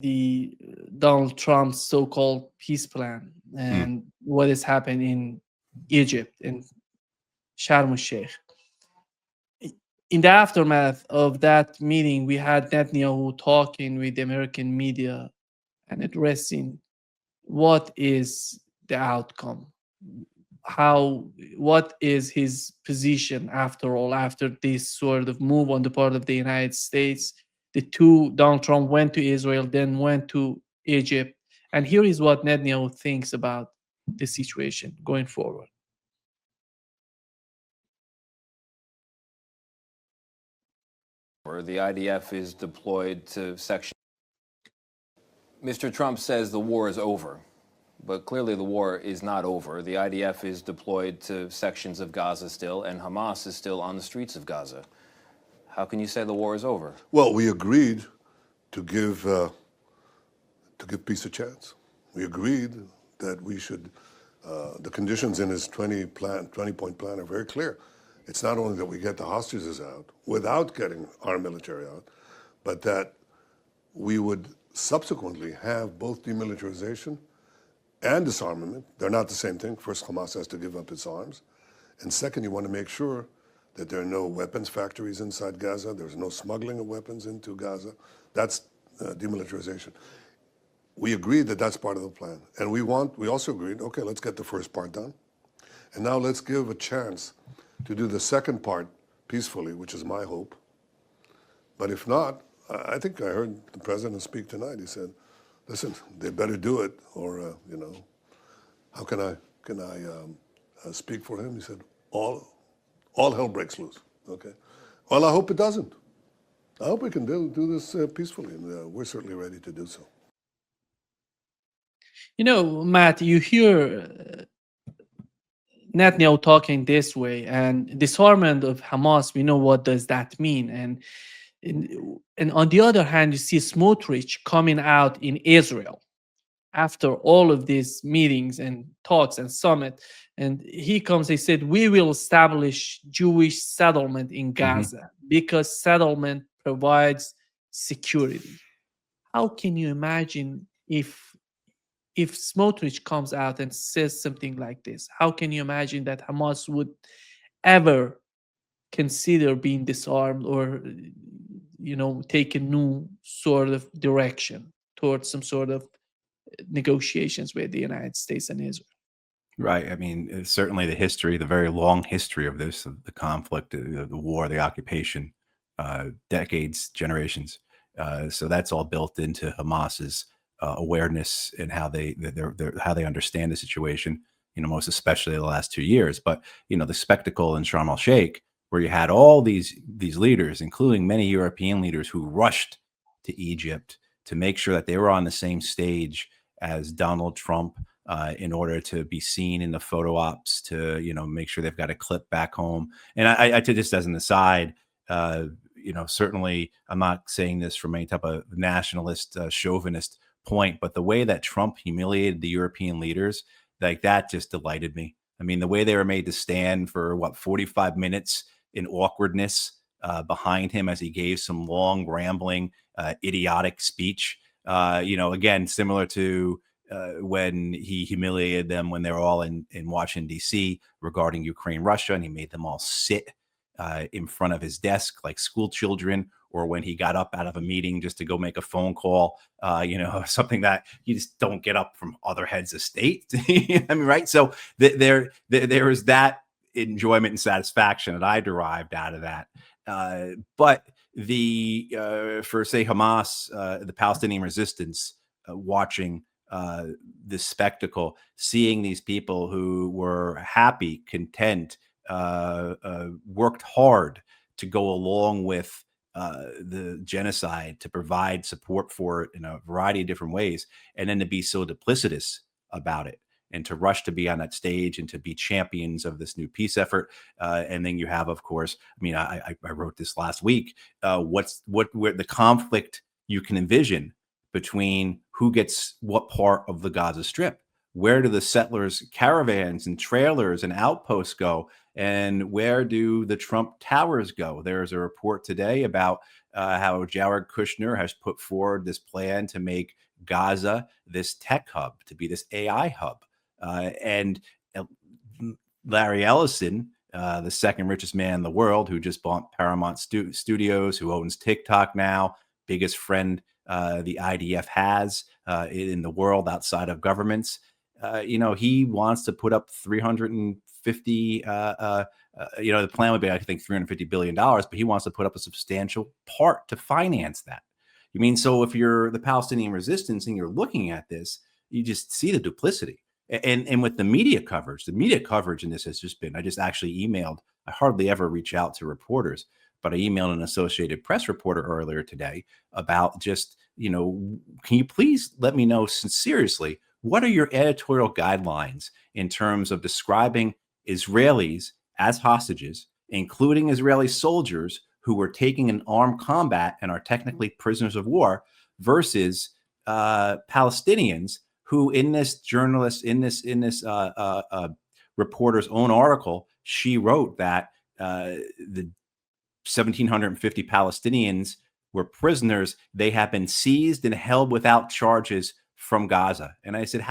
the Donald Trump's so-called peace plan Mm. and what has happened in Egypt and Sharm el-Sheikh. In the aftermath of that meeting, we had Netanyahu talking with the American media and addressing what is the outcome, how what is his position after all, after this sort of move on the part of the United States. The two, Donald Trump went to Israel, then went to Egypt, and here is what Netanyahu thinks about the situation going forward. Or the IDF is deployed to section. Mr. Trump says the war is over, but clearly the war is not over. The IDF is deployed to sections of Gaza still, and Hamas is still on the streets of Gaza. How can you say the war is over? Well, we agreed to give peace a chance. We agreed that we should. The conditions in his 20-point plan are very clear. It's not only that we get the hostages out without getting our military out, but that we would subsequently have both demilitarization and disarmament. They're not the same thing. First, Hamas has to give up its arms. And second, you want to make sure that there are no weapons factories inside Gaza. There's no smuggling of weapons into Gaza. That's demilitarization. We agreed that that's part of the plan. And we also agreed, okay, let's get the first part done. And now let's give a chance to do the second part peacefully, which is my hope. But if not, I think I heard the president speak tonight. He said, listen, they better do it, or, how can I speak for him? He said, all hell breaks loose, okay? Well, I hope it doesn't. I hope we can do this peacefully, and we're certainly ready to do so. You know, Matt, you hear Netanyahu talking this way, and disarmament of Hamas, we know what does that mean. And on the other hand, you see Smotrich coming out in Israel after all of these meetings and talks and summit, and he comes, he said, we will establish Jewish settlement in Gaza because settlement provides security. How can you imagine if Smotrich comes out and says something like this? How can you imagine that Hamas would ever consider being disarmed or take a new sort of direction towards some sort of negotiations with the United States and Israel? Right. I mean, certainly the history, the very long history of this, of the conflict, the war, the occupation, decades, generations. So that's all built into Hamas's awareness and how how they understand the situation. Most especially the last 2 years. But the spectacle in Sharm el-Sheikh, where you had all these leaders, including many European leaders, who rushed to Egypt to make sure that they were on the same stage as Donald Trump. In order to be seen in the photo ops, to make sure they've got a clip back home. And I just as an aside, certainly I'm not saying this from any type of nationalist, chauvinist point, but the way that Trump humiliated the European leaders, like that, just delighted me. I mean, the way they were made to stand for 45 minutes in awkwardness behind him as he gave some long, rambling, idiotic speech. Again, similar to when he humiliated them when they were all in Washington, D.C. regarding Ukraine, Russia, and he made them all sit in front of his desk like school children, or when he got up out of a meeting just to go make a phone call, something that you just don't get up from other heads of state. I mean, right? So there is that enjoyment and satisfaction that I derived out of that. But for, say, Hamas, the Palestinian resistance, watching this spectacle, seeing these people who were happy, content, worked hard to go along with the genocide, to provide support for it in a variety of different ways, and then to be so duplicitous about it and to rush to be on that stage and to be champions of this new peace effort. And then you have, of course, I mean, I wrote this last week, where the conflict you can envision between who gets what part of the Gaza Strip. Where do the settlers' caravans and trailers and outposts go? And where do the Trump towers go? There's a report today about how Jared Kushner has put forward this plan to make Gaza this tech hub, to be this AI hub. And Larry Ellison, the second richest man in the world, who just bought Paramount Studios, who owns TikTok now, biggest friend the IDF has in the world outside of governments. He wants to put up 350. The plan would be, I think, $350 billion, but he wants to put up a substantial part to finance that. You mean, so if you're the Palestinian resistance and you're looking at this, you just see the duplicity. And with the media coverage in this has just been, I just actually emailed, I hardly ever reach out to reporters, but I emailed an Associated Press reporter earlier today about just, can you please let me know seriously, what are your editorial guidelines in terms of describing Israelis as hostages, including Israeli soldiers who were taking an armed combat and are technically prisoners of war, versus Palestinians who, in this reporter's own article, she wrote that the 1,750 Palestinians were prisoners. They have been seized and held without charges from Gaza. And I said,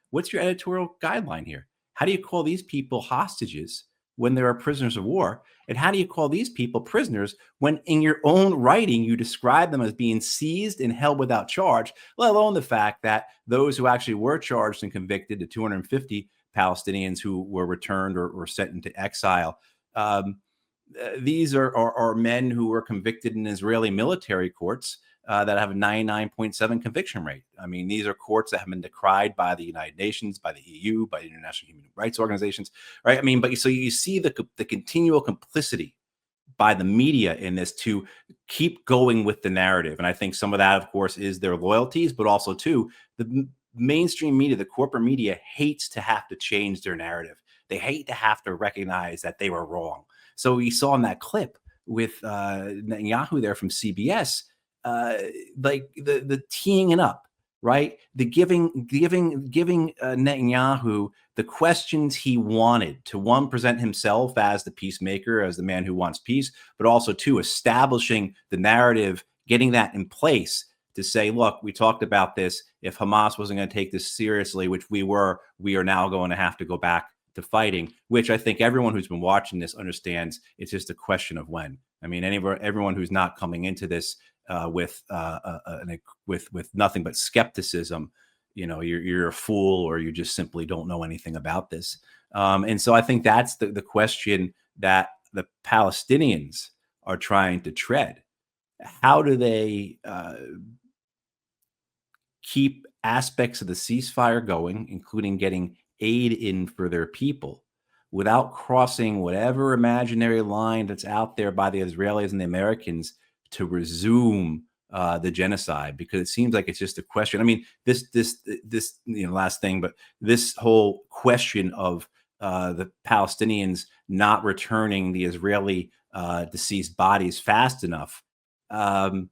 what's your editorial guideline here? How do you call these people hostages when they are prisoners of war? And how do you call these people prisoners when in your own writing you describe them as being seized and held without charge, let alone the fact that those who actually were charged and convicted, the 250 Palestinians who were returned or sent into exile, these are men who were convicted in Israeli military courts that have a 99.7 conviction rate. I mean, these are courts that have been decried by the United Nations, by the EU, by the international human rights organizations, right? I mean, but so you see the continual complicity by the media in this to keep going with the narrative. And I think some of that, of course, is their loyalties, but also too, the mainstream media, the corporate media hates to have to change their narrative. They hate to have to recognize that they were wrong. So we saw in that clip with Netanyahu there from CBS, like the teeing it up, right? The giving Netanyahu the questions he wanted to, one, present himself as the peacemaker, as the man who wants peace, but also two, establishing the narrative, getting that in place to say, look, we talked about this. If Hamas wasn't going to take this seriously, which we are now going to have to go back to fighting, which I think everyone who's been watching this understands. It's just a question of when. I mean, everyone who's not coming into this with nothing but skepticism, you're a fool, or you just simply don't know anything about this. And so I think that's the question that the Palestinians are trying to tread. How do they keep aspects of the ceasefire going, including getting aid in for their people, without crossing whatever imaginary line that's out there by the Israelis and the Americans to resume the genocide? Because it seems like it's just a question. I mean, this last thing, but this whole question of the Palestinians not returning the Israeli deceased bodies fast enough, that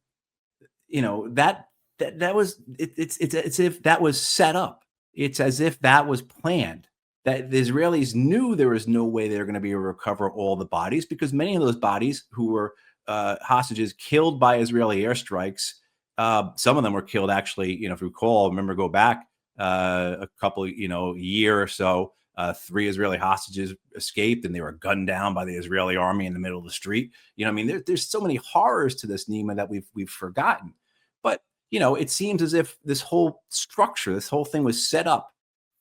was it's as if that was set up. It's as if that was planned, that the Israelis knew there was no way they were going to be able to recover all the bodies, because many of those bodies who were hostages killed by Israeli airstrikes, some of them were killed actually, if you recall, go back a couple, year or so, 3 Israeli hostages escaped and they were gunned down by the Israeli army in the middle of the street. I mean, there's so many horrors to this, Nima, that we've forgotten. But it seems as if this whole structure, this whole thing was set up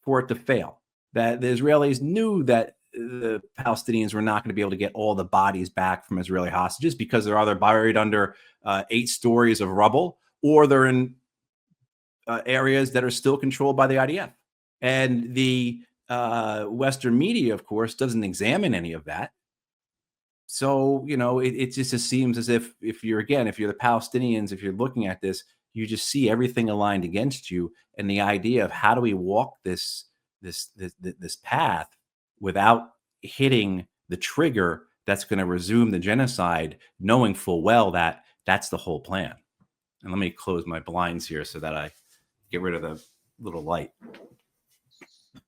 for it to fail, that the Israelis knew that the Palestinians were not going to be able to get all the bodies back from Israeli hostages, because they're either buried under 8 stories of rubble, or they're in areas that are still controlled by the IDF. And the Western media, of course, doesn't examine any of that. So, it just seems as if you're the Palestinians, if you're looking at this, you just see everything aligned against you. And the idea of how do we walk this path without hitting the trigger that's going to resume the genocide, knowing full well that that's the whole plan. And let me close my blinds here so that I get rid of the little light.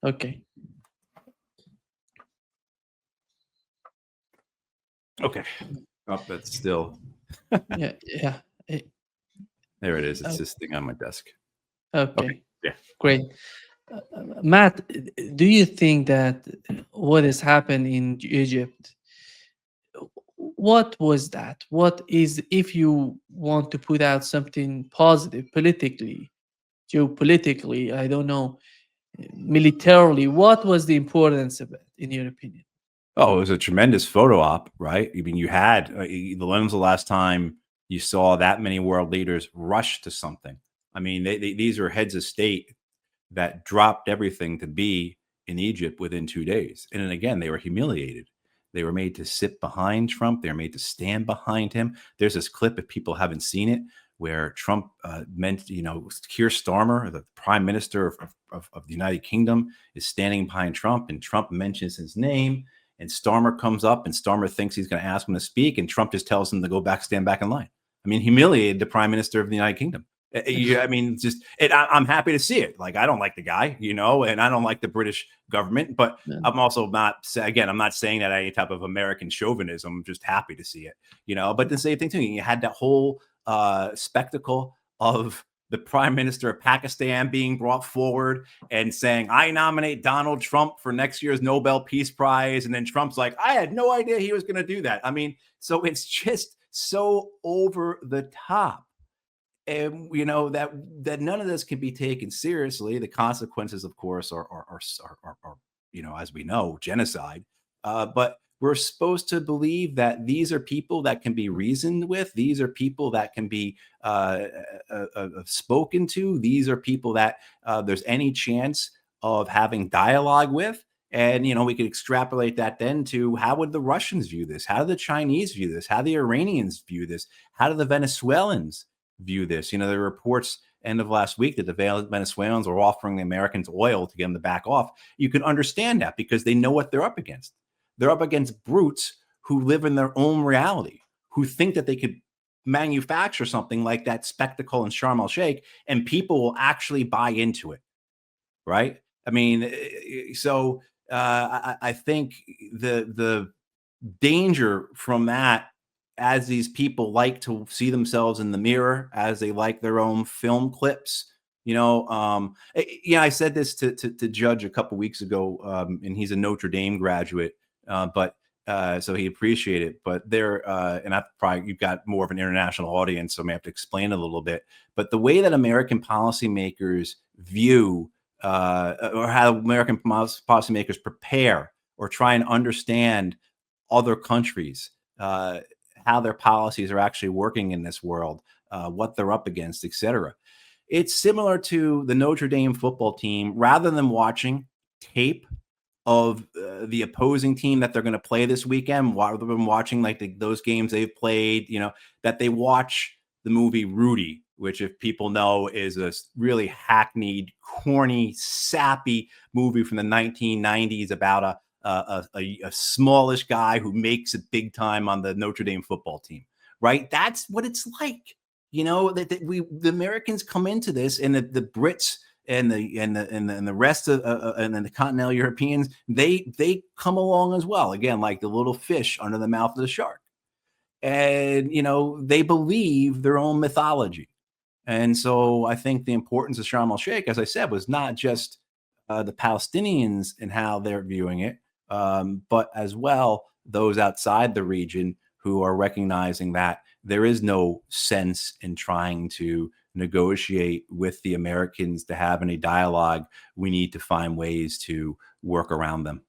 Okay. Okay. Oh, that's still Yeah, yeah. Eh, There it is. It's oh, this thing on my desk. Okay. okay, Yeah. great. Matt, do you think that what has happened in Egypt, what was that? What is, if you want to put out something positive politically, geopolitically, I don't know, militarily, what was the importance of it, in your opinion? Oh, it was a tremendous photo op, right? I mean, you had when was the last time you saw that many world leaders rush to something? I mean, these are heads of state that dropped everything to be in Egypt within 2 days. And then again, they were humiliated. They were made to sit behind Trump. They were made to stand behind him. There's this clip, if people haven't seen it, where Trump meant, Keir Starmer, the prime minister of the United Kingdom, is standing behind Trump, and Trump mentions his name. And Starmer comes up, and Starmer thinks he's going to ask him to speak, and Trump just tells him to go back, stand back in line. I mean, humiliated the prime minister of the United Kingdom. I mean, I'm happy to see it. Like, I don't like the guy, and I don't like the British government, but Yeah. I'm also not, again, I'm not saying that any type of American chauvinism. I'm just happy to see it, but the same thing too. You had that whole spectacle of the prime minister of Pakistan being brought forward and saying, I nominate Donald Trump for next year's Nobel Peace Prize. And then Trump's like, I had no idea he was going to do that. I mean, so it's just so over the top. And that none of this can be taken seriously. The consequences, of course, are as we know, genocide. But we're supposed to believe that these are people that can be reasoned with. These are people that can be spoken to. These are people that there's any chance of having dialogue with. And we could extrapolate that then to how would the Russians view this? How do the Chinese view this? How do the Iranians view this? How do the Venezuelans view this? There were reports end of last week that the Venezuelans were offering the Americans oil to get them to back off. You can understand that because they know what they're up against. They're up against brutes who live in their own reality, who think that they could manufacture something like that spectacle in Sharm el-Sheikh and people will actually buy into it, right? I mean, so I think the danger from that, as these people like to see themselves in the mirror, as they like their own film clips. I said this to Judge a couple weeks ago, and he's a Notre Dame graduate, but so he appreciated it. But and you've got more of an international audience, so I may have to explain it a little bit. But the way that American policymakers view, or how American policymakers prepare or try and understand other countries, how their policies are actually working in this world, what they're up against, etc. It's similar to the Notre Dame football team. Rather than watching tape of the opposing team that they're going to play this weekend, rather than watching like those games they've played, that they watch the movie Rudy, which, if people know, is a really hackneyed, corny, sappy movie from the 1990s about a smallish guy who makes it big time on the Notre Dame football team, right? That's what it's like. The Americans come into this, and the Brits and the rest of and then the continental Europeans, they come along as well. Again, like the little fish under the mouth of the shark, and they believe their own mythology. And so I think the importance of Sharm el-Sheikh, as I said, was not just the Palestinians and how they're viewing it, but as well those outside the region who are recognizing that there is no sense in trying to negotiate with the Americans to have any dialogue. We need to find ways to work around them.